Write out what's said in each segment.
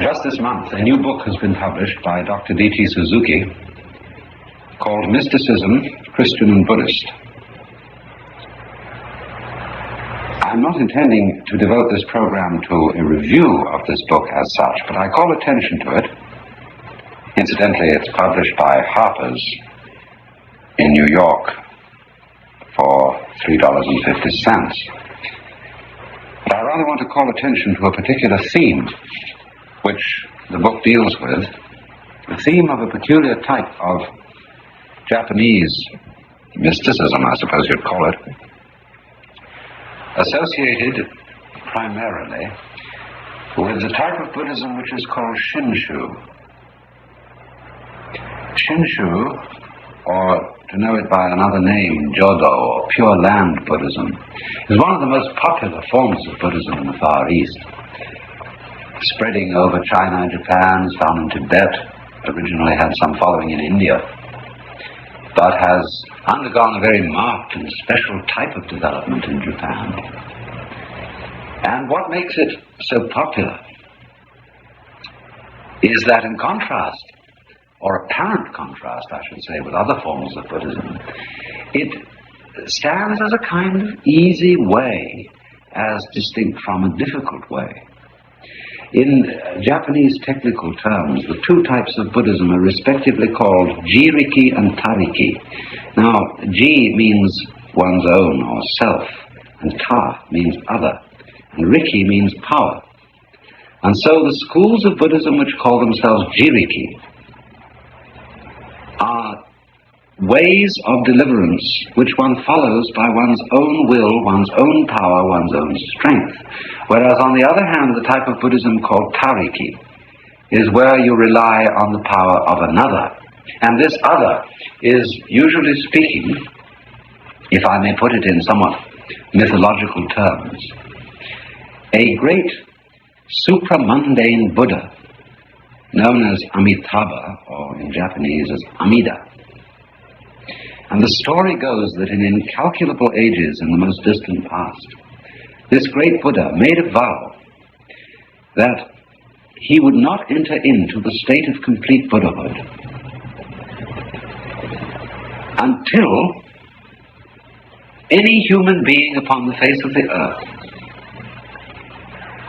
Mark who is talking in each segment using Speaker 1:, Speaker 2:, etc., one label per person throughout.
Speaker 1: Just this month, a new book has been published by Dr. D.T. Suzuki called Mysticism, Christian and Buddhist. I'm not intending to devote this program to a review of this book as such, but I call attention to it. Incidentally, it's published by Harper's in New York for $3.50. But I rather want to call attention to a particular theme which the book deals with, the theme of a peculiar type of Japanese mysticism, I suppose you'd call it, associated primarily with the type of Buddhism which is called Shinshu. Shinshu, or to know it by another name, Jodo, or Pure Land Buddhism, is one of the most popular forms of Buddhism in the Far East, spreading over China and Japan, is found in Tibet, originally had some following in India, but has undergone a very marked and special type of development in Japan. And what makes it so popular is that in contrast, or apparent contrast, I should say, with other forms of Buddhism, it stands as a kind of easy way as distinct from a difficult way. In Japanese technical terms, the two types of Buddhism are respectively called Jiriki and Tariki. Now, Ji means one's own or self, and Ta means other, and Riki means power. And so the schools of Buddhism which call themselves Jiriki are ways of deliverance which one follows by one's own will, one's own power, one's own strength. Whereas on the other hand, the type of Buddhism called Tariki is where you rely on the power of another. And this other is, usually speaking, if I may put it in somewhat mythological terms, a great supramundane Buddha known as Amitabha, or in Japanese as Amida. And the story goes that in incalculable ages in the most distant past, this great Buddha made a vow that he would not enter into the state of complete Buddhahood until any human being upon the face of the earth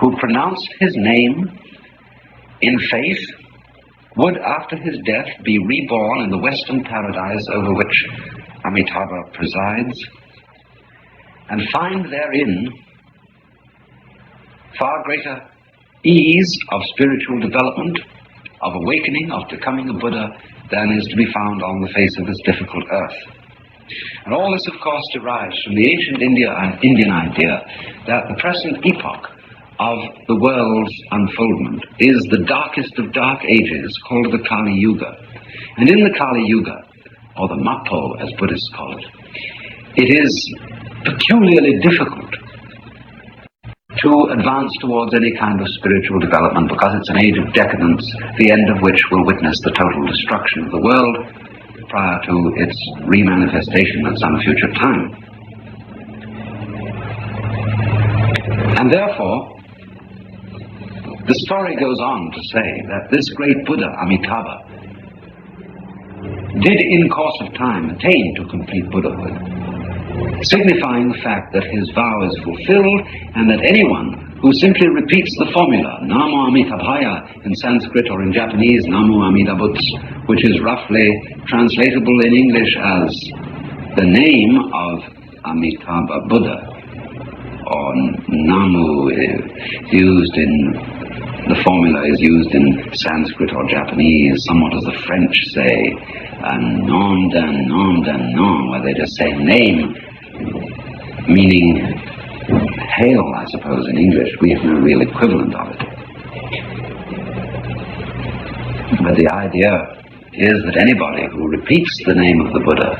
Speaker 1: who pronounced his name in faith would, after his death, be reborn in the Western paradise over which Amitabha presides, and find therein far greater ease of spiritual development, of awakening, of becoming a Buddha, than is to be found on the face of this difficult earth. And all this, of course, derives from the ancient Indian idea that the present epoch of the world's unfoldment is the darkest of dark ages, called the Kali Yuga. And in the Kali Yuga, or the Mappo as Buddhists call it, it is peculiarly difficult to advance towards any kind of spiritual development because it's an age of decadence, the end of which will witness the total destruction of the world prior to its remanifestation at some future time. And therefore, the story goes on to say that this great Buddha, Amitabha, did in course of time attain to complete Buddhahood, signifying the fact that his vow is fulfilled and that anyone who simply repeats the formula, Namo Amitabhaya in Sanskrit or in Japanese, Namo Amitabhuts, which is roughly translatable in English as the name of Amitabha Buddha, or Namu used in the formula is used in Sanskrit or Japanese, somewhat as the French say, nom d'un nom, where they just say name, meaning hail, I suppose, in English. We have no real equivalent of it. But the idea is that anybody who repeats the name of the Buddha,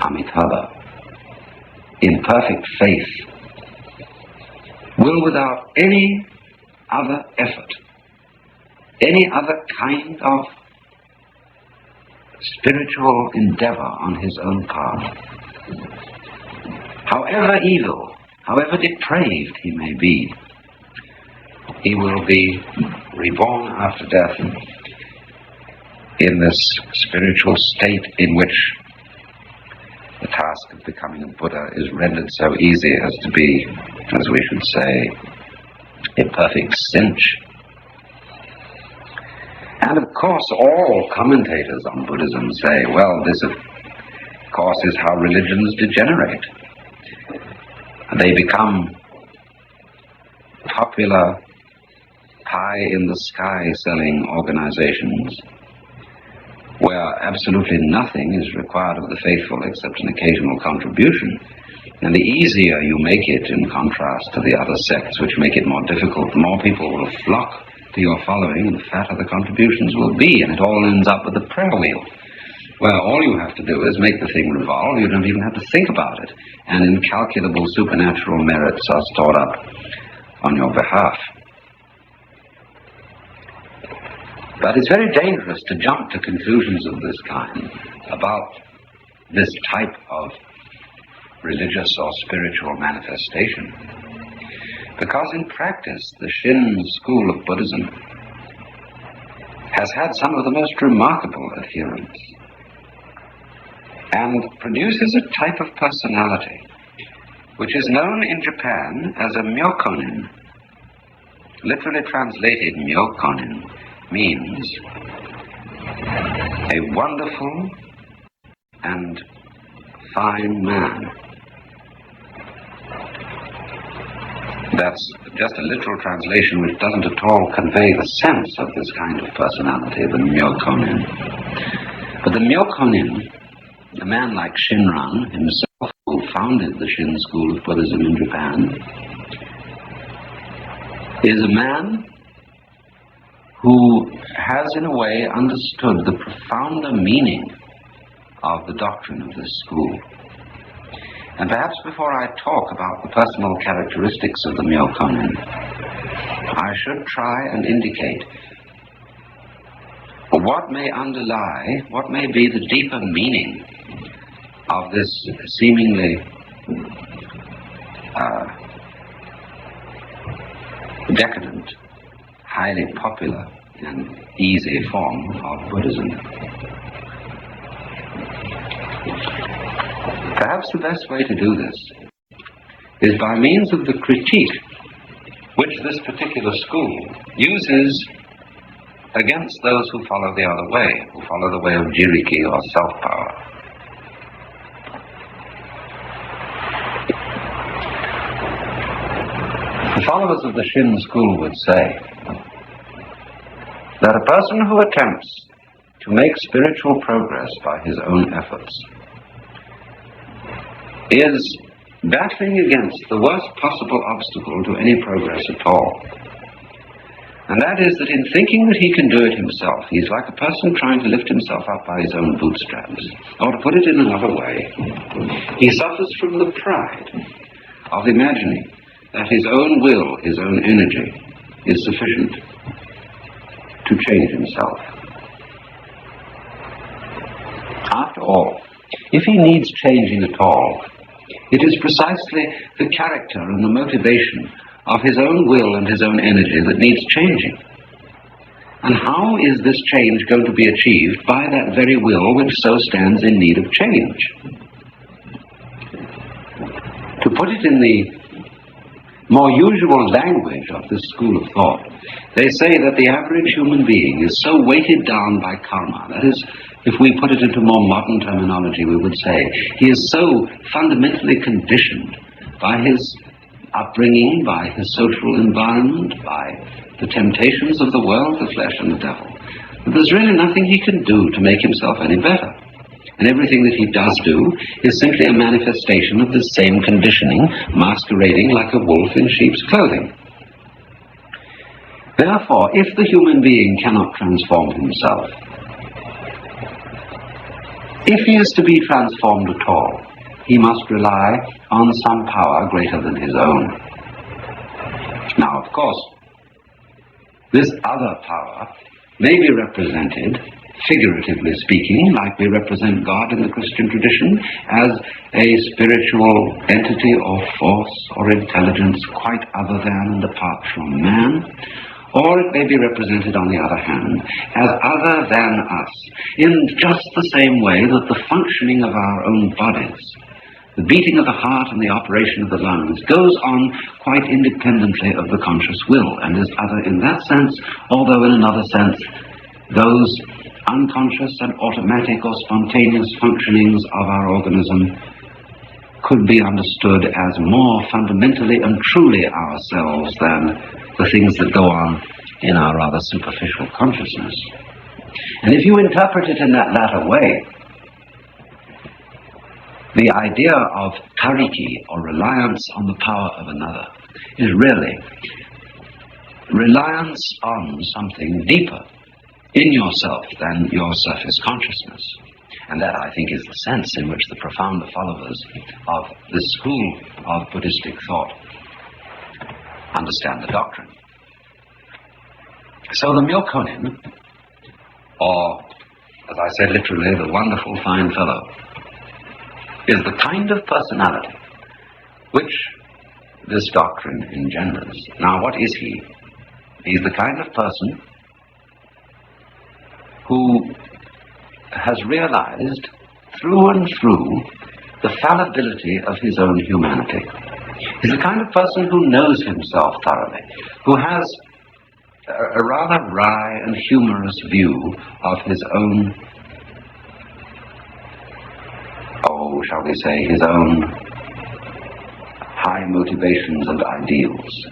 Speaker 1: Amitabha, in perfect faith, will without any other effort, any other kind of spiritual endeavor on his own part, however evil, however depraved he may be, he will be reborn after death in this spiritual state in which the task of becoming a Buddha is rendered so easy as to be, as we should say, a perfect cinch. And of course all commentators on Buddhism say, well, this of course is how religions degenerate. They become popular pie-in-the-sky selling organizations where absolutely nothing is required of the faithful except an occasional contribution. And the easier you make it in contrast to the other sects which make it more difficult, the more people will flock to your following and the fatter the contributions will be, and it all ends up with a prayer wheel where all you have to do is make the thing revolve. You don't even have to think about it, and incalculable supernatural merits are stored up on your behalf. But it's very dangerous to jump to conclusions of this kind about this type of religious or spiritual manifestation, because in practice the Shin school of Buddhism has had some of the most remarkable adherents and produces a type of personality which is known in Japan as a myokonin. Literally translated, myokonin means a wonderful and fine man. That's just a literal translation which doesn't at all convey the sense of this kind of personality, the myokonin. But the myokonin, a man like Shinran himself, who founded the Shin school of Buddhism in Japan, is a man who has in a way understood the profounder meaning of the doctrine of this school. And perhaps before I talk about the personal characteristics of the myokonin, I should try and indicate what may underlie, what may be the deeper meaning of this seemingly decadent, highly popular and easy form of Buddhism. Perhaps the best way to do this is by means of the critique which this particular school uses against those who follow the other way, who follow the way of jiriki or self-power. The followers of the Shin school would say that a person who attempts to make spiritual progress by his own efforts is battling against the worst possible obstacle to any progress at all. And that is that in thinking that he can do it himself, he's like a person trying to lift himself up by his own bootstraps. Or to put it in another way, he suffers from the pride of imagining that his own will, his own energy, is sufficient to change himself. After all, if he needs changing at all, it is precisely the character and the motivation of his own will and his own energy that needs changing. And how is this change going to be achieved? By that very will which so stands in need of change. To put it in the more usual language of this school of thought, they say that the average human being is so weighted down by karma, that is, if we put it into more modern terminology, we would say he is so fundamentally conditioned by his upbringing, by his social environment, by the temptations of the world, the flesh and the devil, that there's really nothing he can do to make himself any better. And everything that he does do is simply a manifestation of this same conditioning, masquerading like a wolf in sheep's clothing. Therefore, if the human being cannot transform himself, if he is to be transformed at all, he must rely on some power greater than his own. Now, of course, this other power may be represented figuratively speaking, like we represent God in the Christian tradition, as a spiritual entity or force or intelligence quite other than and apart from man. Or it may be represented, on the other hand, as other than us, in just the same way that the functioning of our own bodies, the beating of the heart and the operation of the lungs, goes on quite independently of the conscious will, and is other in that sense, although in another sense, those unconscious and automatic or spontaneous functionings of our organism could be understood as more fundamentally and truly ourselves than the things that go on in our rather superficial consciousness. And if you interpret it in that latter way, the idea of tariki, or reliance on the power of another, is really reliance on something deeper in yourself than your surface consciousness. And that, I think, is the sense in which the profounder followers of this school of Buddhistic thought understand the doctrine. So the Myokonin, or, as I said literally, the wonderful fine fellow, is the kind of personality which this doctrine engenders. Now, what is he? He's the kind of person who has realized through and through the fallibility of his own humanity. He's the kind of person who knows himself thoroughly, who has a rather wry and humorous view of his own, shall we say, his own high motivations and ideals.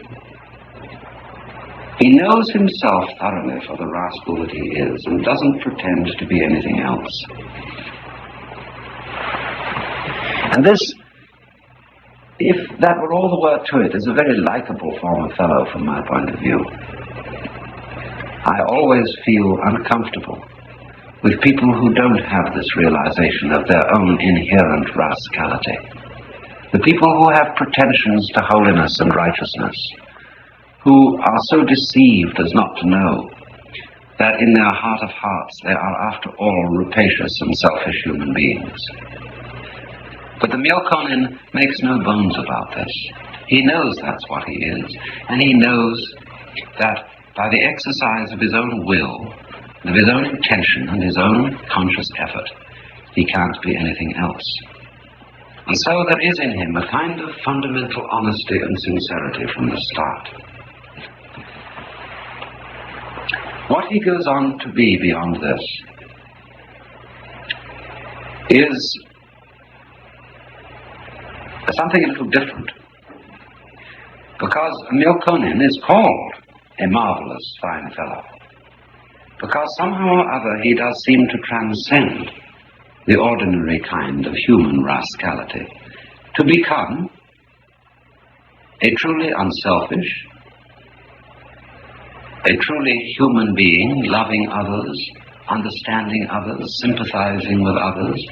Speaker 1: He knows himself thoroughly for the rascal that he is, and doesn't pretend to be anything else. And this, if that were all the word to it, is a very likable form of fellow from my point of view. I always feel uncomfortable with people who don't have this realization of their own inherent rascality. The people who have pretensions to holiness and righteousness, who are so deceived as not to know that in their heart of hearts they are after all rapacious and selfish human beings. But the Myokonin makes no bones about this. He knows that's what he is, and he knows that by the exercise of his own will, of his own intention and his own conscious effort, he can't be anything else. And so there is in him a kind of fundamental honesty and sincerity from the start. What he goes on to be beyond this is something a little different. Because Myokonin is called a marvelous fine fellow, because somehow or other he does seem to transcend the ordinary kind of human rascality to become a truly unselfish, a truly human being, loving others, understanding others, sympathizing with others,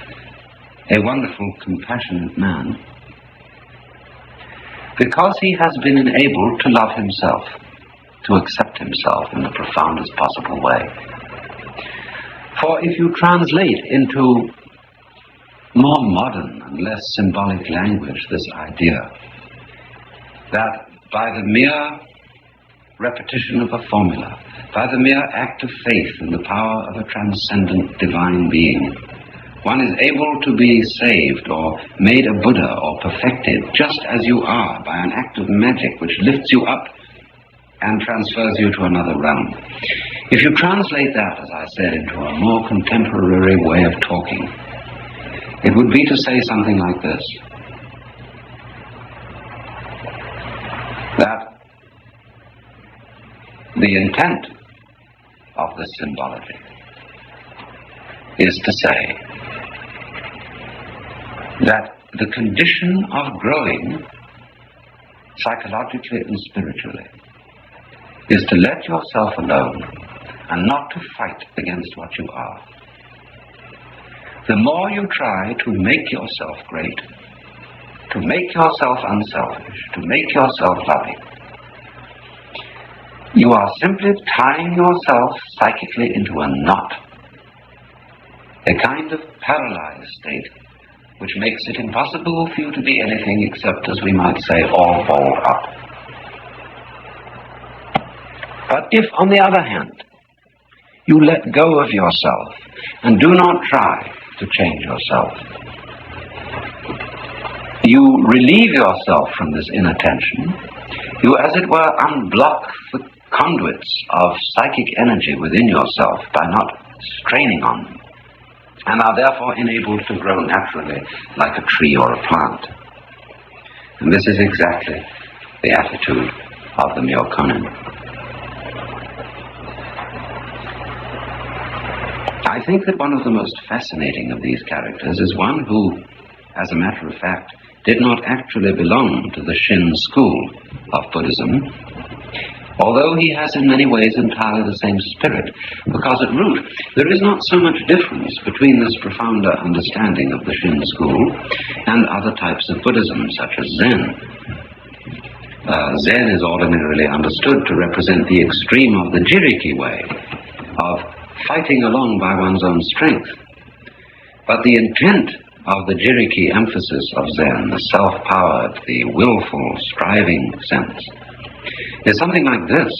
Speaker 1: a wonderful, compassionate man, because he has been enabled to love himself, to accept himself in the profoundest possible way. For if you translate into more modern and less symbolic language this idea that by the mere repetition of a formula, by the mere act of faith in the power of a transcendent divine being, one is able to be saved or made a Buddha or perfected just as you are by an act of magic which lifts you up and transfers you to another realm. If you translate that, as I said, into a more contemporary way of talking, it would be to say something like this: that the intent of this symbology is to say that the condition of growing psychologically and spiritually is to let yourself alone and not to fight against what you are. The more you try to make yourself great, to make yourself unselfish, to make yourself loving, you are simply tying yourself psychically into a knot a kind of paralyzed state, which makes it impossible for you to be anything except, as we might say, all balled up. But if, on the other hand, you let go of yourself and do not try to change yourself, you relieve yourself from this inattention, you, as it were, unblock the conduits of psychic energy within yourself by not straining on them, and are therefore enabled to grow naturally like a tree or a plant. And this is exactly the attitude of the Myokonin. I think that one of the most fascinating of these characters is one who, as a matter of fact, did not actually belong to the Shin school of Buddhism, although he has in many ways entirely the same spirit, because at root there is not so much difference between this profounder understanding of the Shin school and other types of Buddhism, such as Zen. Zen is ordinarily understood to represent the extreme of the Jiriki way, of fighting along by one's own strength. But the intent of the Jiriki emphasis of Zen, the self-powered, the willful, striving sense, is something like this: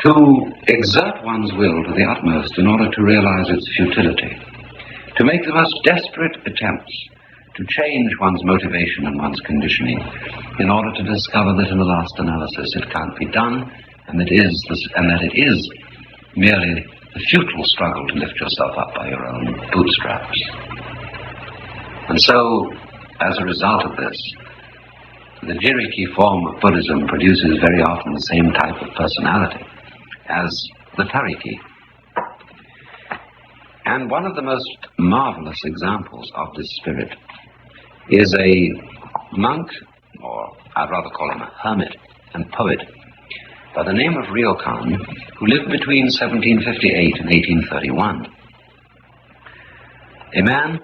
Speaker 1: to exert one's will to the utmost in order to realize its futility, to make the most desperate attempts to change one's motivation and one's conditioning in order to discover that in the last analysis it can't be done, and that it is merely a futile struggle to lift yourself up by your own bootstraps. And so, as a result of this, the Jiriki form of Buddhism produces very often the same type of personality as the Tariki. And one of the most marvelous examples of this spirit is a monk, or I'd rather call him a hermit and poet, by the name of Ryokan, who lived between 1758 and 1831. A man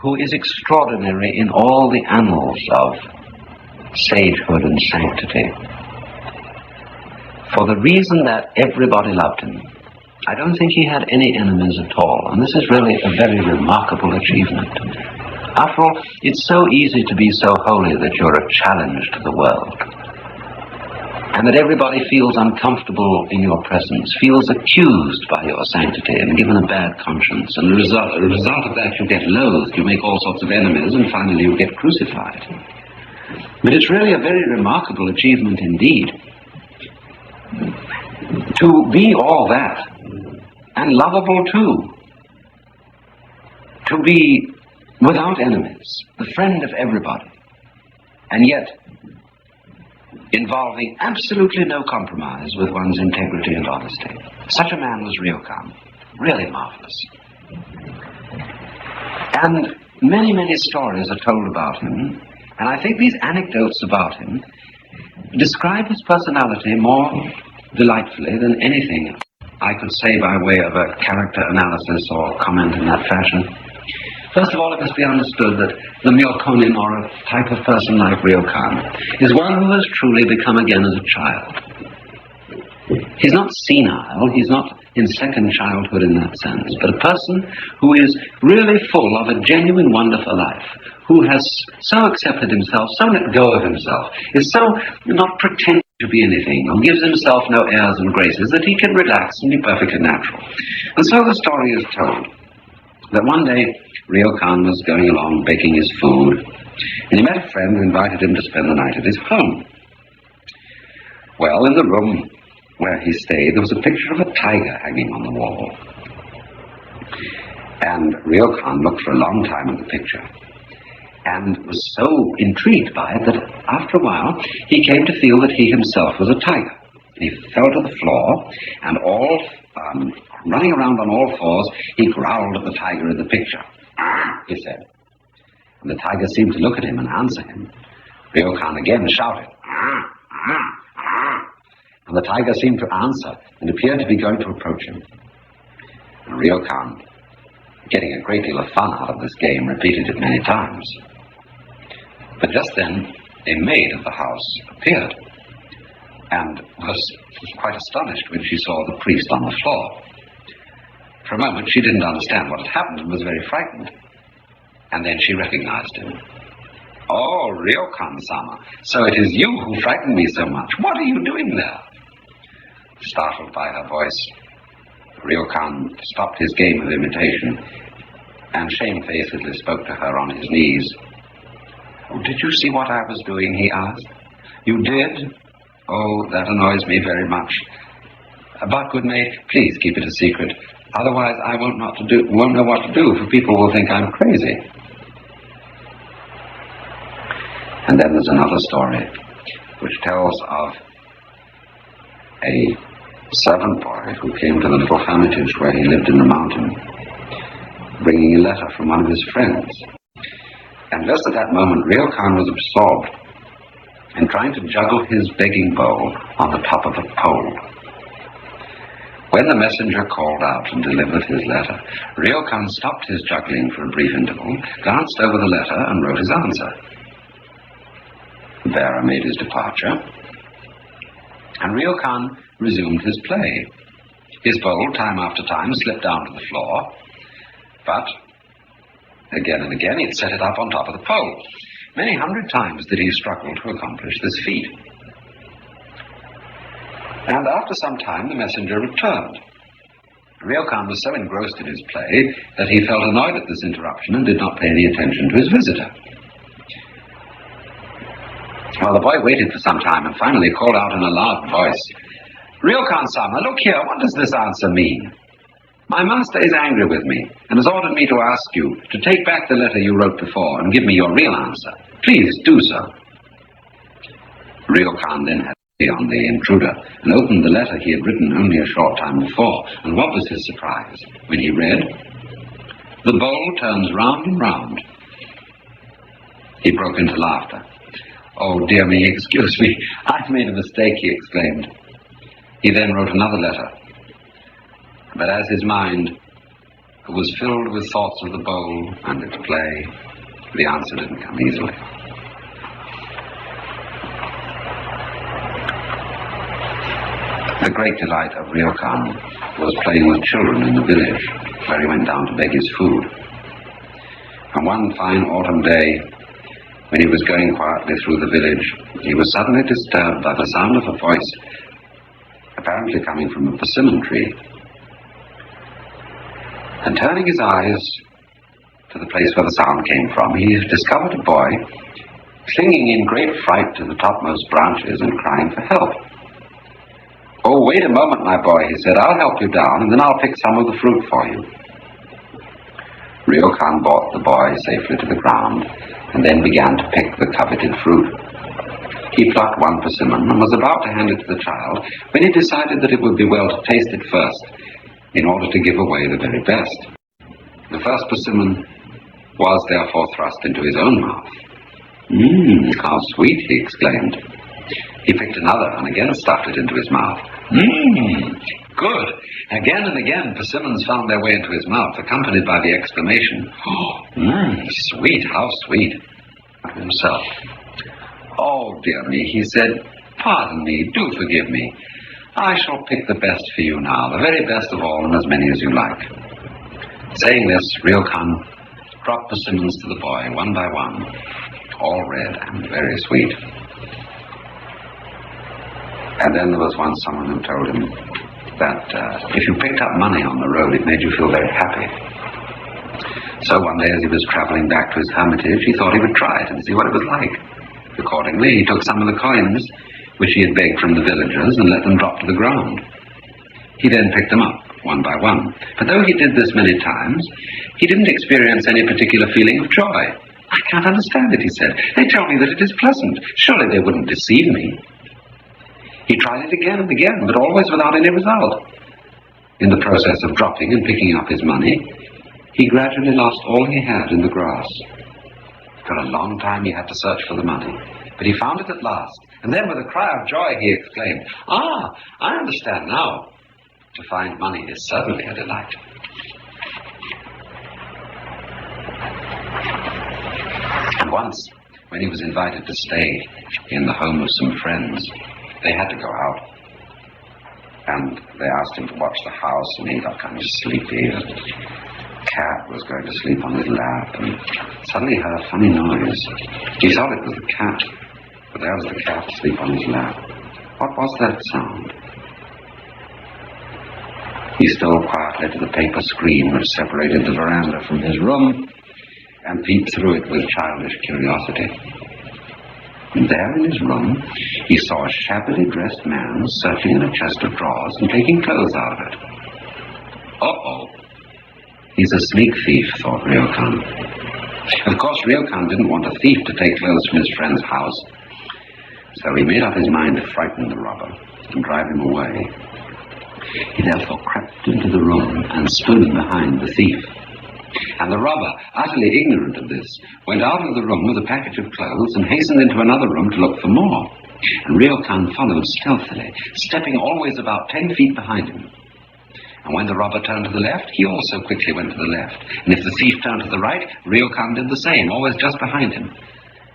Speaker 1: who is extraordinary in all the annals of sagehood and sanctity, for the reason that everybody loved him. I don't think he had any enemies at all, and this is really a very remarkable achievement. After all, it's so easy to be so holy that you're a challenge to the world, and that everybody feels uncomfortable in your presence, feels accused by your sanctity and given a bad conscience, and as a result of that you get loathed, you make all sorts of enemies, and finally you get crucified. But it's really a very remarkable achievement indeed to be all that, and lovable too, to be without enemies, the friend of everybody, and yet involving absolutely no compromise with one's integrity and honesty. Such a man was Ryokan. Really marvelous. And many, many stories are told about him, and I think these anecdotes about him describe his personality more delightfully than anything I could say by way of a character analysis or comment in that fashion. First of all, it must be understood that the Myokonin, or a type of person like Ryokan, is one who has truly become again as a child. He's not senile, he's not in second childhood in that sense, but a person who is really full of a genuine wonder for life, who has so accepted himself, so let go of himself, is so not pretending to be anything, or gives himself no airs and graces, that he can relax and be perfectly natural. And so the story is told that one day Ryokan was going along baking his food, and he met a friend who invited him to spend the night at his home. Well, in the room where he stayed, there was a picture of a tiger hanging on the wall. And Ryokan looked for a long time at the picture, and was so intrigued by it that after a while he came to feel that he himself was a tiger. He fell to the floor, and running around on all fours, he growled at the tiger in the picture. "Ah," he said. And the tiger seemed to look at him and answer him. Ryokan again shouted, "Ah, ah, ah." And the tiger seemed to answer and appeared to be going to approach him. And Ryokan, getting a great deal of fun out of this game, repeated it many times. But just then, a maid of the house appeared, and was quite astonished when she saw the priest on the floor. For a moment she didn't understand what had happened and was very frightened. And then she recognized him. "Oh, Ryokan-sama, so it is you who frightened me so much. What are you doing there?" Startled by her voice, Ryokan stopped his game of imitation and shamefacedly spoke to her on his knees. "Oh, did you see what I was doing?" he asked. "You did? Oh, that annoys me very much. But, good mate, please keep it a secret. Otherwise I won't know what to do, for people will think I'm crazy." And then there's another story which tells of a servant boy who came to the little hermitage where he lived in the mountain, bringing a letter from one of his friends. And just at that moment, Ryokan was absorbed in trying to juggle his begging bowl on the top of a pole. When the messenger called out and delivered his letter, Ryokan stopped his juggling for a brief interval, glanced over the letter, and wrote his answer. The bearer made his departure, and Ryokan resumed his play. His bowl, time after time, slipped down to the floor, but again and again he'd set it up on top of the pole. Many hundred times did he struggle to accomplish this feat. And after some time the messenger returned. Ryokan was so engrossed in his play that he felt annoyed at this interruption and did not pay any attention to his visitor. Well, the boy waited for some time and finally called out in a loud voice, "Ryokan-sama, look here, what does this answer mean? My master is angry with me and has ordered me to ask you to take back the letter you wrote before and give me your real answer. Please do so." Ryokan then had pity on the intruder and opened the letter he had written only a short time before, and what was his surprise when he read, "The bowl turns round and round." He broke into laughter. "Oh, dear me, excuse me, I've made a mistake," he exclaimed. He then wrote another letter, but as his mind was filled with thoughts of the bowl and its play, the answer didn't come easily. The great delight of Ryokan was playing with children in the village, where he went down to beg his food. And one fine autumn day, when he was going quietly through the village, he was suddenly disturbed by the sound of a voice, apparently coming from a persimmon tree. And turning his eyes to the place where the sound came from, he discovered a boy clinging in great fright to the topmost branches and crying for help. "Oh, wait a moment, my boy," he said. "I'll help you down, and then I'll pick some of the fruit for you." Ryokan brought the boy safely to the ground, and then began to pick the coveted fruit. He plucked one persimmon and was about to hand it to the child when he decided that it would be well to taste it first, in order to give away the very best. The first persimmon was therefore thrust into his own mouth. How sweet," he exclaimed. He picked another and again stuffed it into his mouth. Good. Again and again persimmons found their way into his mouth, accompanied by the exclamation, "Sweet, how sweet," to himself. "Oh, dear me," he said, "pardon me, do forgive me. I shall pick the best for you now, the very best of all, and as many as you like." Saying this, Ryokan dropped persimmons to the boy, one by one, all red and very sweet. And then there was once someone who told him that if you picked up money on the road, it made you feel very happy. So one day as he was traveling back to his hermitage, he thought he would try it and see what it was like. Accordingly, he took some of the coins which he had begged from the villagers and let them drop to the ground. He then picked them up, one by one. But though he did this many times, he didn't experience any particular feeling of joy. "I can't understand it," he said. "They tell me that it is pleasant. Surely they wouldn't deceive me." He tried it again and again, but always without any result. In the process of dropping and picking up his money, he gradually lost all he had in the grass. For a long time he had to search for the money, but he found it at last, and then with a cry of joy he exclaimed, "Ah, I understand now. To find money is certainly a delight." And once, when he was invited to stay in the home of some friends, they had to go out. And they asked him to watch the house, and he got kind of sleepy. The cat was going to sleep on his lap, and suddenly he heard a funny noise. He thought it was the cat, but there was the cat asleep on his lap. What was that sound? He stole quietly to the paper screen which separated the veranda from his room and peeped through it with childish curiosity. And there in his room, he saw a shabbily dressed man searching in a chest of drawers and taking clothes out of it. Uh-oh. He's a sneak thief, thought Ryokan. Of course, Ryokan didn't want a thief to take clothes from his friend's house, so he made up his mind to frighten the robber and drive him away. He therefore crept into the room and stood behind the thief. And the robber, utterly ignorant of this, went out of the room with a package of clothes and hastened into another room to look for more. And Ryokan followed stealthily, stepping always about 10 feet behind him. And when the robber turned to the left, he also quickly went to the left. And if the thief turned to the right, Ryokan did the same, always just behind him.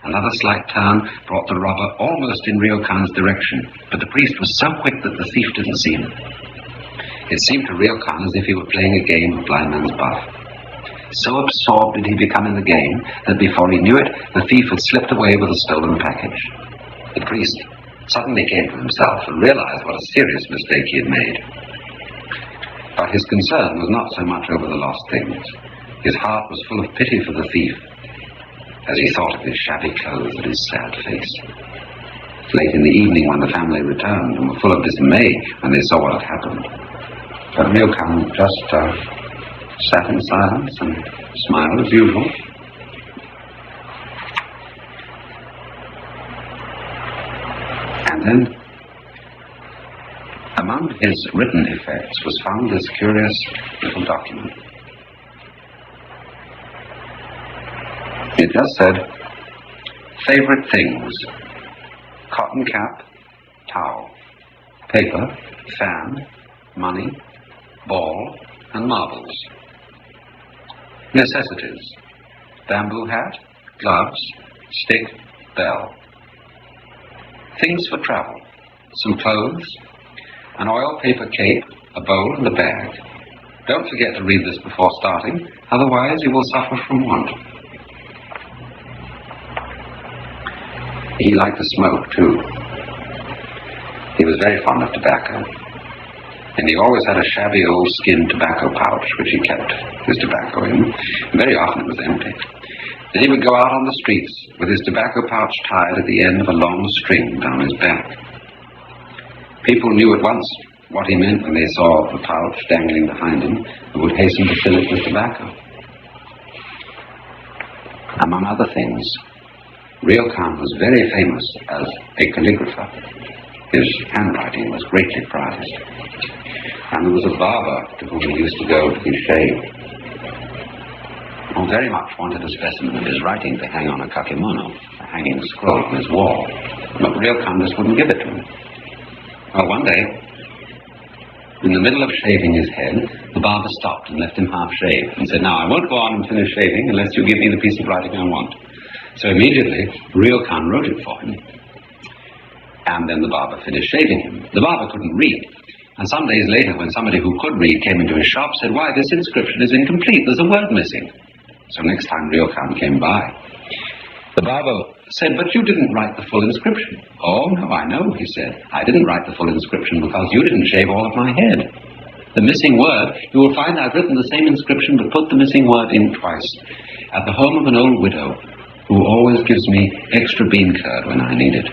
Speaker 1: Another slight turn brought the robber almost in Ryokan's direction, but the priest was so quick that the thief didn't see him. It seemed to Ryokan as if he were playing a game of blind man's buff. So absorbed did he become in the game that before he knew it, the thief had slipped away with a stolen package. The priest suddenly came to himself and realized what a serious mistake he had made. But his concern was not so much over the lost things. His heart was full of pity for the thief, as he thought of his shabby clothes and his sad face. Late in the evening, when the family returned and were full of dismay when they saw what had happened, but Ryokan just sat in silence and smiled as usual. And then, among his written effects was found this curious little document. It just said, favorite things: cotton cap, towel, paper, fan, money, ball, and marbles. Necessities: bamboo hat, gloves, stick, bell. Things for travel: some clothes, an oil paper cape, a bowl, and a bag. Don't forget to read this before starting, otherwise you will suffer from want. He liked to smoke, too. He was very fond of tobacco. And he always had a shabby old skin tobacco pouch which he kept his tobacco in. Very often it was empty. Then he would go out on the streets with his tobacco pouch tied at the end of a long string down his back. People knew at once what he meant when they saw the pouch dangling behind him and would hasten to fill it with tobacco. Among other things, Ryokan was very famous as a calligrapher. His handwriting was greatly prized. And there was a barber to whom he used to go to be shaved, who very much wanted a specimen of his writing to hang on a kakemono, a hanging scroll on his wall. But Ryokan just wouldn't give it to him. Well, one day, in the middle of shaving his head, the barber stopped and left him half-shaved and said, "Now, I won't go on and finish shaving unless you give me the piece of writing I want." So immediately, Ryokan wrote it for him. And then the barber finished shaving him. The barber couldn't read. And some days later, when somebody who could read came into his shop, said, "Why, this inscription is incomplete. There's a word missing." So next time Ryokan came by, the barber said, "But you didn't write the full inscription." "Oh, no, I know," he said. "I didn't write the full inscription because you didn't shave all of my head. The missing word, you will find I've written the same inscription but put the missing word in twice. At the home of an old widow who always gives me extra bean curd when I need it."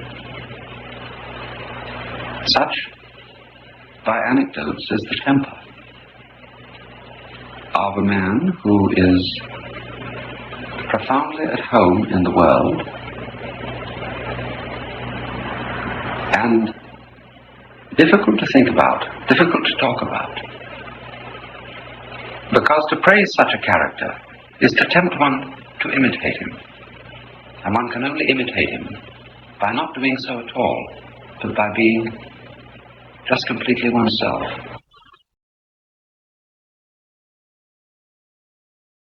Speaker 1: Such, by anecdotes, is the temper of a man who is profoundly at home in the world and difficult to think about, difficult to talk about. Because to praise such a character is to tempt one to imitate him. And one can only imitate him by not doing so at all, but by being just completely oneself.